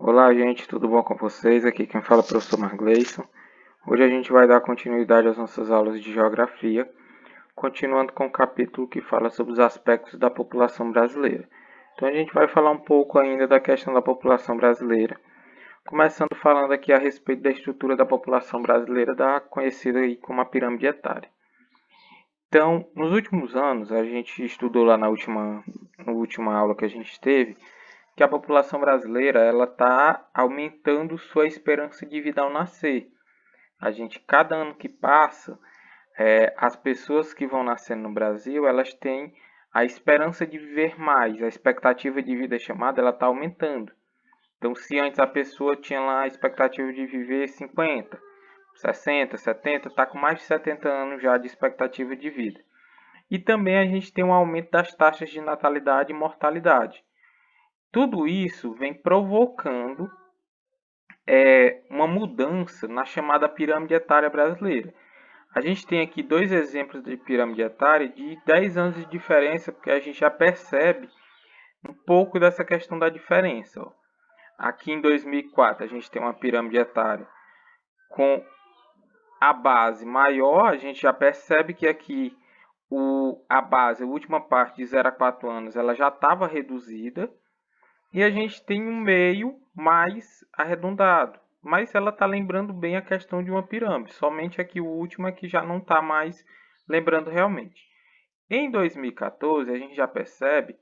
Olá, gente, tudo bom com vocês? Aqui quem fala é o professor Margleison. Hoje a gente vai dar continuidade às nossas aulas de geografia, continuando com o capítulo que fala sobre os aspectos da população brasileira. Então a gente vai falar um pouco ainda da questão da população brasileira, começando falando aqui a respeito da estrutura da população brasileira, conhecida aí como a pirâmide etária. Então, nos últimos anos, a gente estudou lá na última aula que a gente teve, que a população brasileira ela está aumentando sua esperança de vida ao nascer. Cada ano que passa, as pessoas que vão nascendo no Brasil, elas têm a esperança de viver mais, a expectativa de vida chamada, ela está aumentando. Então, se antes a pessoa tinha lá a expectativa de viver 50, 60, 70, está com mais de 70 anos já de expectativa de vida. E também a gente tem um aumento das taxas de natalidade e mortalidade. Tudo isso vem provocando uma mudança na chamada pirâmide etária brasileira. A gente tem aqui dois exemplos de pirâmide etária de 10 anos de diferença, porque a gente já percebe um pouco dessa questão da diferença. Ó. Aqui em 2004 a gente tem uma pirâmide etária com a base maior, a gente já percebe que aqui a última parte de 0 a 4 anos, ela já estava reduzida. E a gente tem um meio mais arredondado. Mas ela está lembrando bem a questão de uma pirâmide. Somente aqui o último é que já não está mais lembrando realmente. Em 2014, a gente já percebe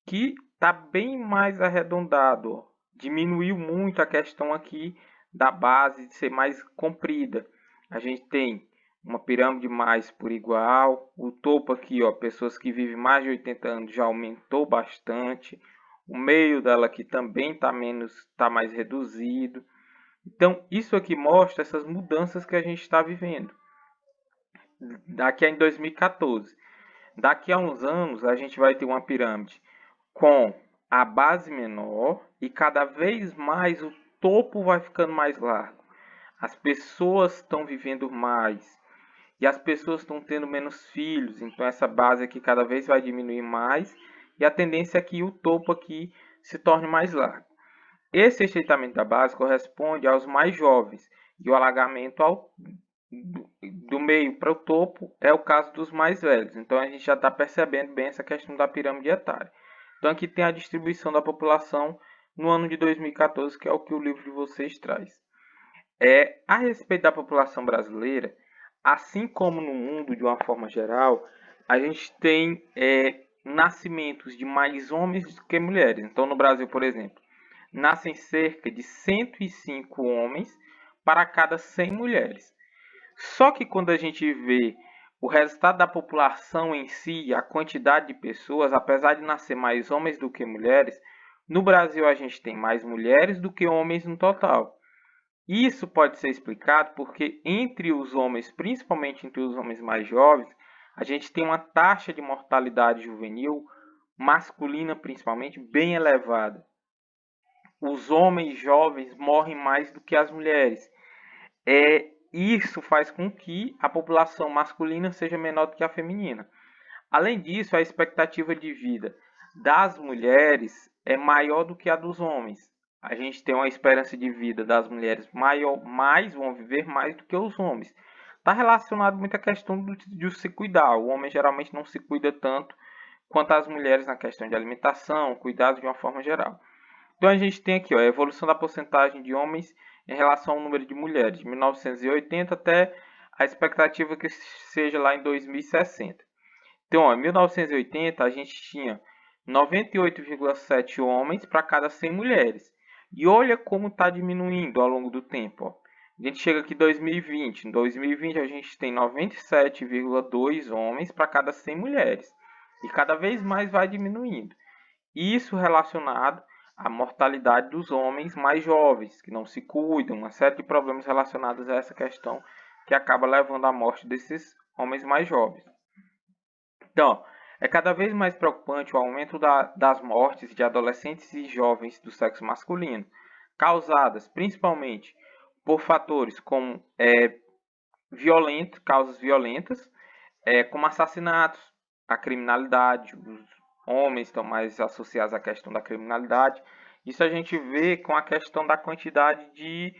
que está bem mais arredondado. Diminuiu muito a questão aqui da base de ser mais comprida. A gente tem uma pirâmide mais por igual. O topo aqui, ó, pessoas que vivem mais de 80 anos já aumentou bastante. O meio dela aqui também está mais reduzido. Então, isso aqui mostra essas mudanças que a gente está vivendo. Daqui em 2014. Daqui a uns anos, a gente vai ter uma pirâmide com a base menor e cada vez mais o topo vai ficando mais largo. As pessoas estão vivendo mais e as pessoas estão tendo menos filhos. Então, essa base aqui cada vez vai diminuir mais e a tendência é que o topo aqui se torne mais largo. Esse estreitamento da base corresponde aos mais jovens e o alargamento do meio para o topo é o caso dos mais velhos. Então a gente já está percebendo bem essa questão da pirâmide etária. Então aqui tem a distribuição da população no ano de 2014, que é o que o livro de vocês traz. A respeito da população brasileira, assim como no mundo de uma forma geral, a gente tem nascimentos de mais homens do que mulheres. Então no Brasil, por exemplo, nascem cerca de 105 homens para cada 100 mulheres. Só que quando a gente vê o resultado da população em si, a quantidade de pessoas, apesar de nascer mais homens do que mulheres, no Brasil a gente tem mais mulheres do que homens no total. Isso pode ser explicado porque entre os homens, principalmente entre os homens mais jovens, a gente tem uma taxa de mortalidade juvenil masculina principalmente bem elevada. Os homens jovens morrem mais do que as mulheres. Isso faz com que a população masculina seja menor do que a feminina. Além disso, a expectativa de vida das mulheres é maior do que a dos homens. A gente tem uma esperança de vida das mulheres maior, vão viver mais do que os homens. Está relacionado muito à questão de se cuidar. O homem geralmente não se cuida tanto quanto as mulheres na questão de alimentação, cuidados de uma forma geral. Então a gente tem aqui a evolução da porcentagem de homens em relação ao número de mulheres, de 1980 até a expectativa que seja lá em 2060. Então, em 1980 a gente tinha 98,7 homens para cada 100 mulheres. E olha como está diminuindo ao longo do tempo. Ó. A gente chega aqui em 2020. Em 2020 a gente tem 97,2 homens para cada 100 mulheres. E cada vez mais vai diminuindo. Isso relacionado à mortalidade dos homens mais jovens, que não se cuidam, uma série de problemas relacionados a essa questão que acaba levando à morte desses homens mais jovens. Então, é cada vez mais preocupante o aumento das mortes de adolescentes e jovens do sexo masculino, causadas principalmente por fatores como causas violentas, como assassinatos, a criminalidade, os homens estão mais associados à questão da criminalidade Isso a gente vê com a questão da quantidade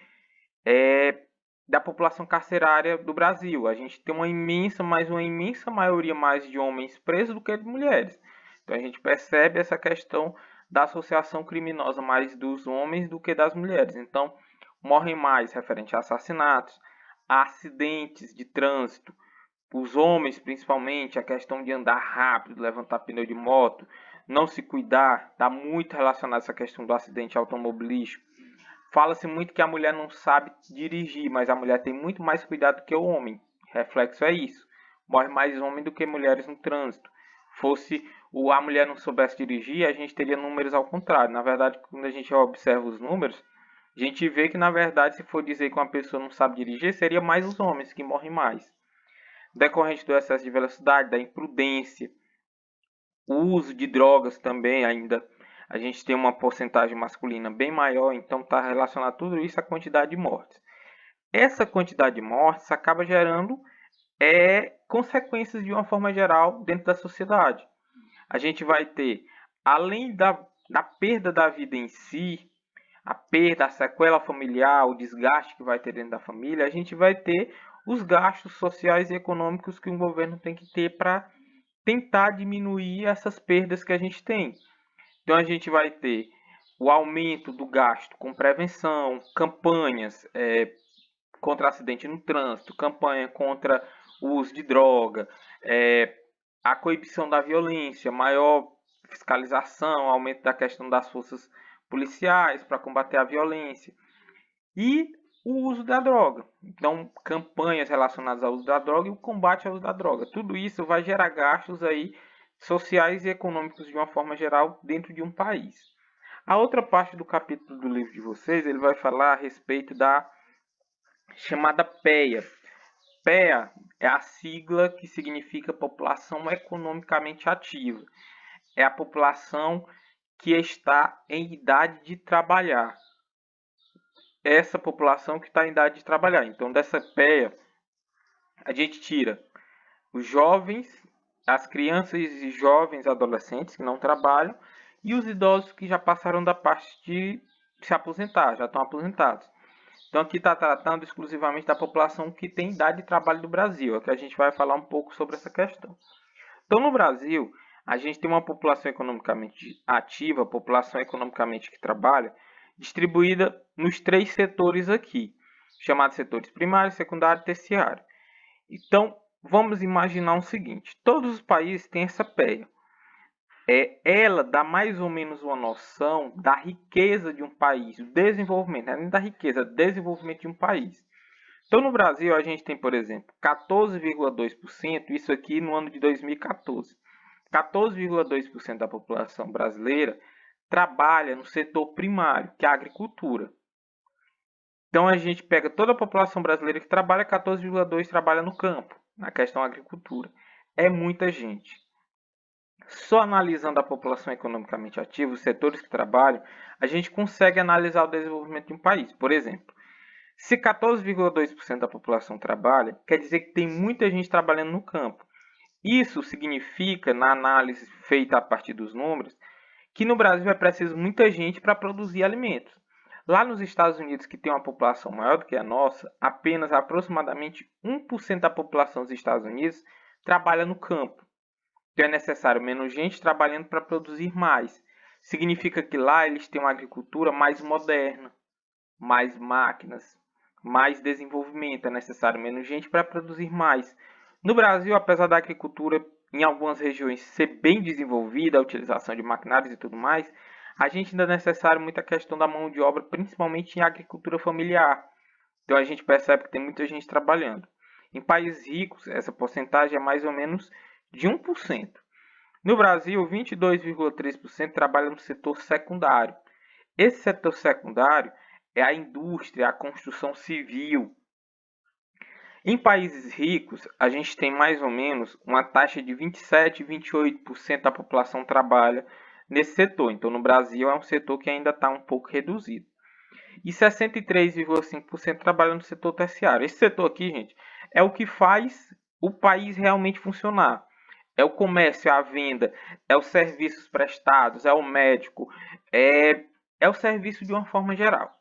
é, da população carcerária do Brasil. A gente tem uma imensa maioria mais de homens presos do que de mulheres. Então a gente percebe essa questão da associação criminosa mais dos homens do que das mulheres. Então morrem mais referente a assassinatos, a acidentes de trânsito, os homens principalmente, a questão de andar rápido, levantar pneu de moto, não se cuidar, está muito relacionado a essa questão do acidente automobilístico. Fala-se muito que a mulher não sabe dirigir, mas a mulher tem muito mais cuidado que o homem. Reflexo é isso. Morre mais homem do que mulheres no trânsito. Fosse a mulher não soubesse dirigir, a gente teria números ao contrário. Na verdade, quando a gente observa os números, a gente vê que, na verdade, se for dizer que uma pessoa não sabe dirigir, seria mais os homens que morrem mais. Decorrente do excesso de velocidade, da imprudência, o uso de drogas também ainda. A gente tem uma porcentagem masculina bem maior, então está relacionado tudo isso à quantidade de mortes. Essa quantidade de mortes acaba gerando consequências de uma forma geral dentro da sociedade. A gente vai ter, além da perda da vida em si, a perda, a sequela familiar, o desgaste que vai ter dentro da família, a gente vai ter os gastos sociais e econômicos que o governo tem que ter para tentar diminuir essas perdas que a gente tem. Então a gente vai ter o aumento do gasto com prevenção, campanhas contra acidente no trânsito, campanha contra o uso de droga, a coibição da violência, maior fiscalização, aumento da questão das forças policiais para combater a violência e o uso da droga. Então, campanhas relacionadas ao uso da droga e o combate ao uso da droga. Tudo isso vai gerar gastos aí sociais e econômicos de uma forma geral dentro de um país. A outra parte do capítulo do livro de vocês, ele vai falar a respeito da chamada PEA. PEA é a sigla que significa População Economicamente Ativa. É a população que está em idade de trabalhar. Essa população que está em idade de trabalhar. Então, dessa PEA, a gente tira os jovens, as crianças e jovens adolescentes que não trabalham e os idosos que já passaram da parte de se aposentar, já estão aposentados. Então, aqui está tratando exclusivamente da população que tem idade de trabalho do Brasil. Aqui a gente vai falar um pouco sobre essa questão. Então, no Brasil, a gente tem uma população economicamente ativa, população economicamente que trabalha, distribuída nos 3 setores aqui, chamados setores primário, secundário e terciário. Então, vamos imaginar o seguinte, todos os países têm essa PEA. Ela dá mais ou menos uma noção da riqueza de um país, do desenvolvimento, não é nem da riqueza, do desenvolvimento de um país. Então, no Brasil, a gente tem, por exemplo, 14,2%, isso aqui no ano de 2014. 14,2% da população brasileira trabalha no setor primário, que é a agricultura. Então, a gente pega toda a população brasileira que trabalha, 14,2% trabalha no campo, na questão da agricultura. É muita gente. Só analisando a população economicamente ativa, os setores que trabalham, a gente consegue analisar o desenvolvimento de um país. Por exemplo, se 14,2% da população trabalha, quer dizer que tem muita gente trabalhando no campo. Isso significa, na análise feita a partir dos números, que no Brasil é preciso muita gente para produzir alimentos. Lá nos Estados Unidos, que tem uma população maior do que a nossa, apenas aproximadamente 1% da população dos Estados Unidos trabalha no campo. Então é necessário menos gente trabalhando para produzir mais. Significa que lá eles têm uma agricultura mais moderna, mais máquinas, mais desenvolvimento. É necessário menos gente para produzir mais. No Brasil, apesar da agricultura em algumas regiões ser bem desenvolvida, a utilização de maquinários e tudo mais, a gente ainda é necessário muita questão da mão de obra, principalmente em agricultura familiar. Então a gente percebe que tem muita gente trabalhando. Em países ricos, essa porcentagem é mais ou menos de 1%. No Brasil, 22,3% trabalha no setor secundário. Esse setor secundário é a indústria, a construção civil. Em países ricos, a gente tem mais ou menos uma taxa de 27, 28% da população trabalha nesse setor. Então, no Brasil, é um setor que ainda está um pouco reduzido. E 63,5% trabalha no setor terciário. Esse setor aqui, gente, é o que faz o país realmente funcionar. É o comércio, é a venda, é os serviços prestados, é o médico, é é o serviço de uma forma geral.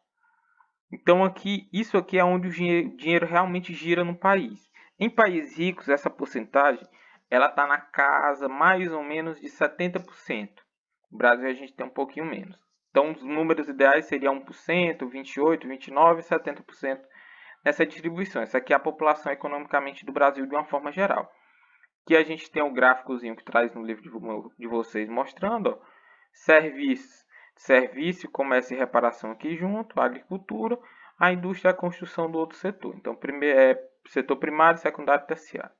Então isso aqui é onde o dinheiro realmente gira no país. Em países ricos, essa porcentagem ela está na casa mais ou menos de 70%. No Brasil a gente tem um pouquinho menos. Então os números ideais seriam 1%, 28%, 29% e 70% nessa distribuição. Essa aqui é a população economicamente do Brasil de uma forma geral. Aqui a gente tem o gráficozinho que traz no livro de vocês mostrando, ó, serviços, serviço, comércio e reparação aqui junto, a agricultura, a indústria e a construção do outro setor. Então, primeiro é setor primário, secundário e terciário.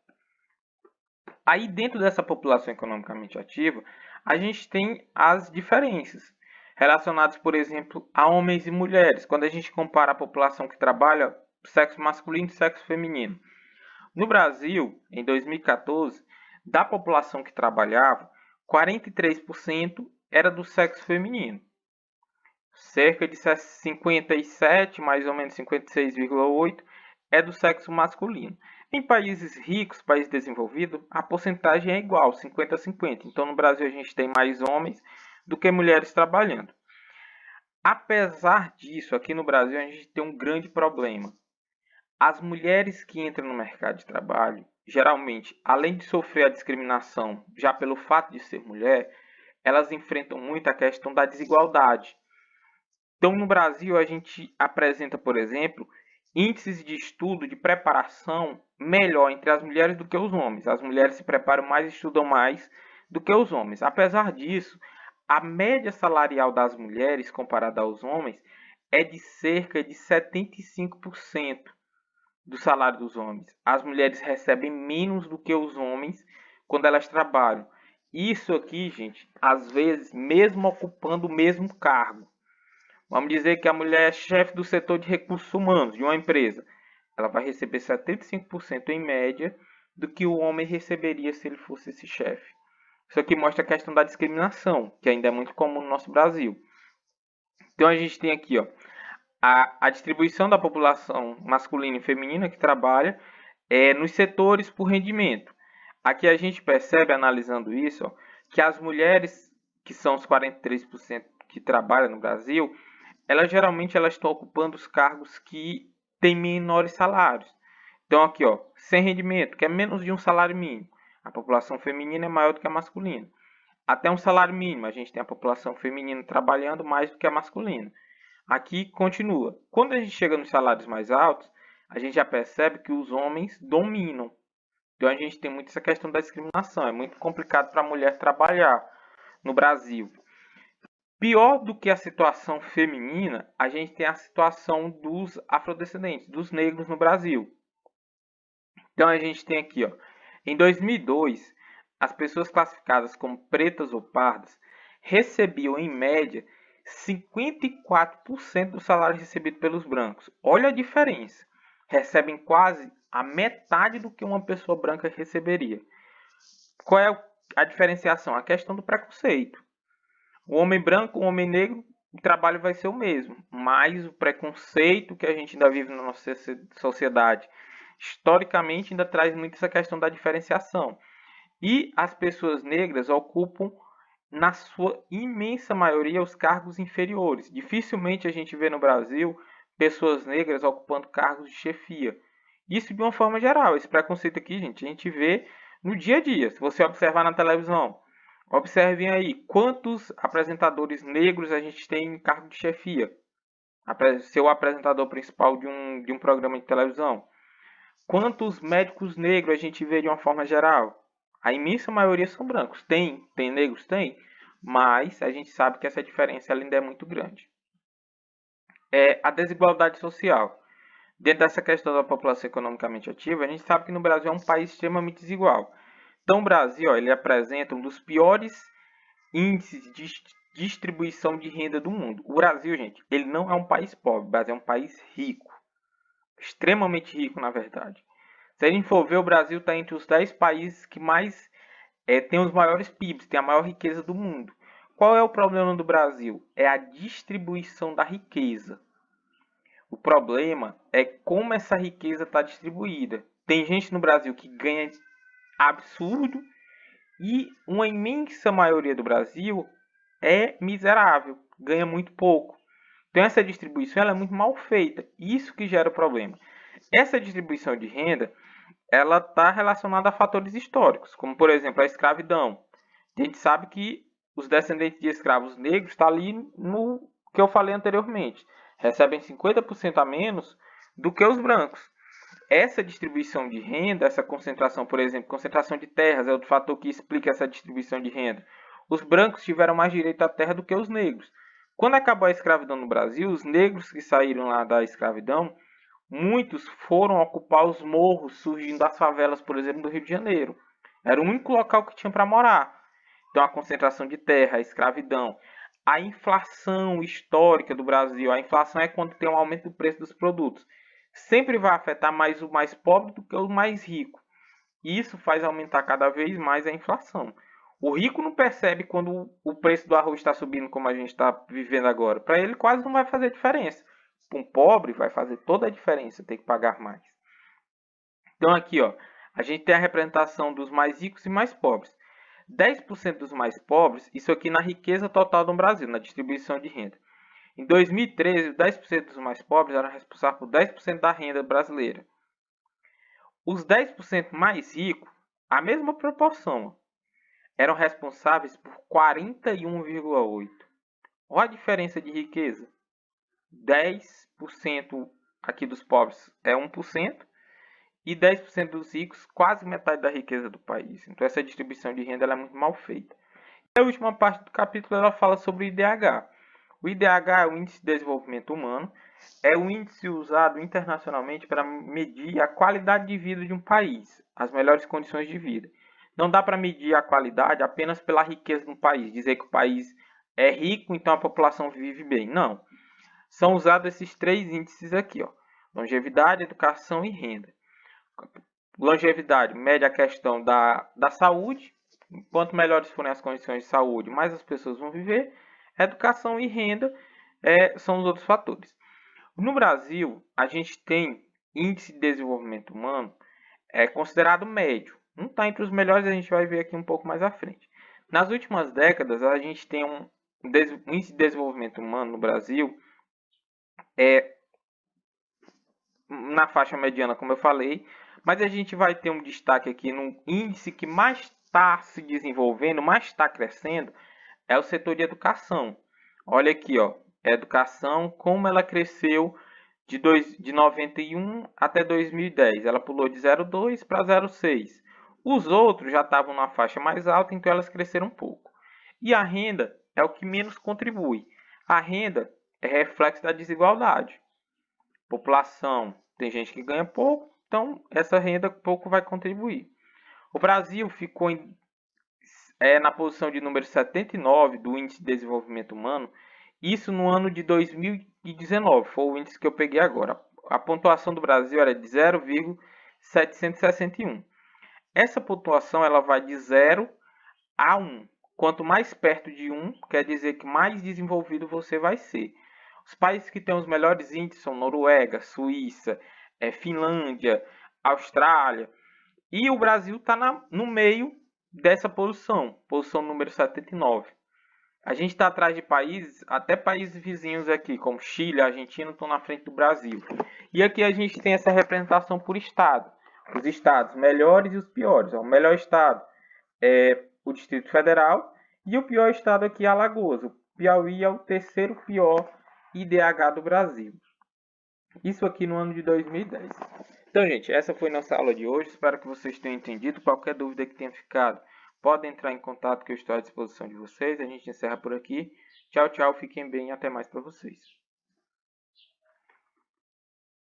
Aí, dentro dessa população economicamente ativa, a gente tem as diferenças relacionadas, por exemplo, a homens e mulheres. Quando a gente compara a população que trabalha, sexo masculino e sexo feminino. No Brasil, em 2014, da população que trabalhava, 43% era do sexo feminino. Cerca de 57, mais ou menos 56,8% é do sexo masculino. Em países ricos, países desenvolvidos, a porcentagem é igual, 50 a 50. Então, no Brasil, a gente tem mais homens do que mulheres trabalhando. Apesar disso, aqui no Brasil, a gente tem um grande problema. As mulheres que entram no mercado de trabalho, geralmente, além de sofrer a discriminação já pelo fato de ser mulher, elas enfrentam muito a questão da desigualdade. Então, no Brasil, a gente apresenta, por exemplo, índices de estudo, de preparação melhor entre as mulheres do que os homens. As mulheres se preparam mais e estudam mais do que os homens. Apesar disso, a média salarial das mulheres comparada aos homens é de cerca de 75% do salário dos homens. As mulheres recebem menos do que os homens quando elas trabalham. Isso aqui, gente, às vezes, mesmo ocupando o mesmo cargo. Vamos dizer que a mulher é chefe do setor de recursos humanos de uma empresa. Ela vai receber 75% em média do que o homem receberia se ele fosse esse chefe. Isso aqui mostra a questão da discriminação, que ainda é muito comum no nosso Brasil. Então a gente tem aqui, ó, a distribuição da população masculina e feminina que trabalha nos setores por rendimento. Aqui a gente percebe, analisando isso, ó, que as mulheres, que são os 43% que trabalham no Brasil, geralmente elas estão ocupando os cargos que têm menores salários. Então aqui, ó, sem rendimento, que é menos de um salário mínimo. A população feminina é maior do que a masculina. Até um salário mínimo, a gente tem a população feminina trabalhando mais do que a masculina. Aqui continua. Quando a gente chega nos salários mais altos, a gente já percebe que os homens dominam. Então a gente tem muito essa questão da discriminação. É muito complicado para a mulher trabalhar no Brasil. Pior do que a situação feminina, a gente tem a situação dos afrodescendentes, dos negros no Brasil. Então a gente tem aqui, ó, em 2002, as pessoas classificadas como pretas ou pardas recebiam em média 54% do salário recebido pelos brancos. Olha a diferença. Recebem quase a metade do que uma pessoa branca receberia. Qual é a diferenciação? A questão do preconceito. O homem branco, o homem negro, o trabalho vai ser o mesmo, mas o preconceito que a gente ainda vive na nossa sociedade, historicamente, ainda traz muito essa questão da diferenciação. E as pessoas negras ocupam, na sua imensa maioria, os cargos inferiores. Dificilmente a gente vê no Brasil pessoas negras ocupando cargos de chefia. Isso de uma forma geral. Esse preconceito aqui, gente, a gente vê no dia a dia. Se você observar na televisão, observem aí quantos apresentadores negros a gente tem em cargo de chefia. Ser o apresentador principal de um programa de televisão. Quantos médicos negros a gente vê de uma forma geral? A imensa maioria são brancos. Tem negros? Tem. Mas a gente sabe que essa diferença ainda é muito grande. A desigualdade social. Dentro dessa questão da população economicamente ativa, a gente sabe que no Brasil é um país extremamente desigual. Então o Brasil, ó, ele apresenta um dos piores índices de distribuição de renda do mundo. O Brasil, gente, ele não é um país pobre, o Brasil é um país rico. Extremamente rico, na verdade. Se a gente for ver, o Brasil está entre os 10 países que mais tem os maiores PIBs, tem a maior riqueza do mundo. Qual é o problema do Brasil? É a distribuição da riqueza. O problema é como essa riqueza está distribuída. Tem gente no Brasil que ganha absurdo e uma imensa maioria do Brasil é miserável, ganha muito pouco. Então essa distribuição ela é muito mal feita. Isso que gera o problema. Essa distribuição de renda ela está relacionada a fatores históricos, como por exemplo a escravidão. A gente sabe que os descendentes de escravos negros estão ali no que eu falei anteriormente. Recebem 50% a menos do que os brancos. Essa distribuição de renda, essa concentração, por exemplo, concentração de terras, é outro fator que explica essa distribuição de renda. Os brancos tiveram mais direito à terra do que os negros. Quando acabou a escravidão no Brasil, os negros que saíram lá da escravidão, muitos foram ocupar os morros surgindo das favelas, por exemplo, do Rio de Janeiro. Era o único local que tinha para morar. Então, a concentração de terra, a escravidão, a inflação histórica do Brasil. A inflação é quando tem um aumento do preço dos produtos. Sempre vai afetar mais o mais pobre do que o mais rico. E isso faz aumentar cada vez mais a inflação. O rico não percebe quando o preço do arroz está subindo como a gente está vivendo agora. Para ele quase não vai fazer diferença. Para um pobre vai fazer toda a diferença ter que pagar mais. Então aqui ó, a gente tem a representação dos mais ricos e mais pobres. 10% dos mais pobres, isso aqui na riqueza total do Brasil, na distribuição de renda. Em 2013, 10% dos mais pobres eram responsáveis por 10% da renda brasileira. Os 10% mais ricos, a mesma proporção, eram responsáveis por 41,8%. Olha a diferença de riqueza. 10% aqui dos pobres é 1%, e 10% dos ricos, quase metade da riqueza do país. Então essa distribuição de renda ela é muito mal feita. E a última parte do capítulo ela fala sobre o IDH. O IDH é o Índice de Desenvolvimento Humano, é o índice usado internacionalmente para medir a qualidade de vida de um país, as melhores condições de vida. Não dá para medir a qualidade apenas pela riqueza de um país, dizer que o país é rico, então a população vive bem. Não. São usados esses três índices aqui, ó: longevidade, educação e renda. Longevidade mede a questão da saúde. Quanto melhores forem as condições de saúde, mais as pessoas vão viver. Educação e renda são os outros fatores. No Brasil, a gente tem índice de desenvolvimento humano considerado médio. Não está entre os melhores, a gente vai ver aqui um pouco mais à frente. Nas últimas décadas, a gente tem um índice de desenvolvimento humano no Brasil na faixa mediana, como eu falei, mas a gente vai ter um destaque aqui no índice que mais está se desenvolvendo, mais está crescendo, é o setor de educação. Olha aqui, ó, a educação, como ela cresceu de 91 até 2010. Ela pulou de 0,2 para 0,6. Os outros já estavam na faixa mais alta, então elas cresceram um pouco. E a renda é o que menos contribui. A renda é reflexo da desigualdade. População, tem gente que ganha pouco, então essa renda pouco vai contribuir. O Brasil ficou na posição de número 79 do Índice de Desenvolvimento Humano, isso no ano de 2019, foi o índice que eu peguei agora. A pontuação do Brasil era de 0,761. Essa pontuação ela vai de 0 a 1. Quanto mais perto de 1, quer dizer que mais desenvolvido você vai ser. Os países que têm os melhores índices são Noruega, Suíça, Finlândia, Austrália. E o Brasil está no meio dessa posição número 79. A gente está atrás de países, até países vizinhos aqui, como Chile, Argentina, estão na frente do Brasil. E aqui a gente tem essa representação por estado. Os estados melhores e os piores. O melhor estado é o Distrito Federal e o pior estado aqui é Alagoas. O Piauí é o terceiro pior IDH do Brasil. Isso aqui no ano de 2010. Então, gente, essa foi nossa aula de hoje. Espero que vocês tenham entendido. Qualquer dúvida que tenha ficado, podem entrar em contato que eu estou à disposição de vocês. A gente encerra por aqui. Tchau, tchau. Fiquem bem e até mais para vocês.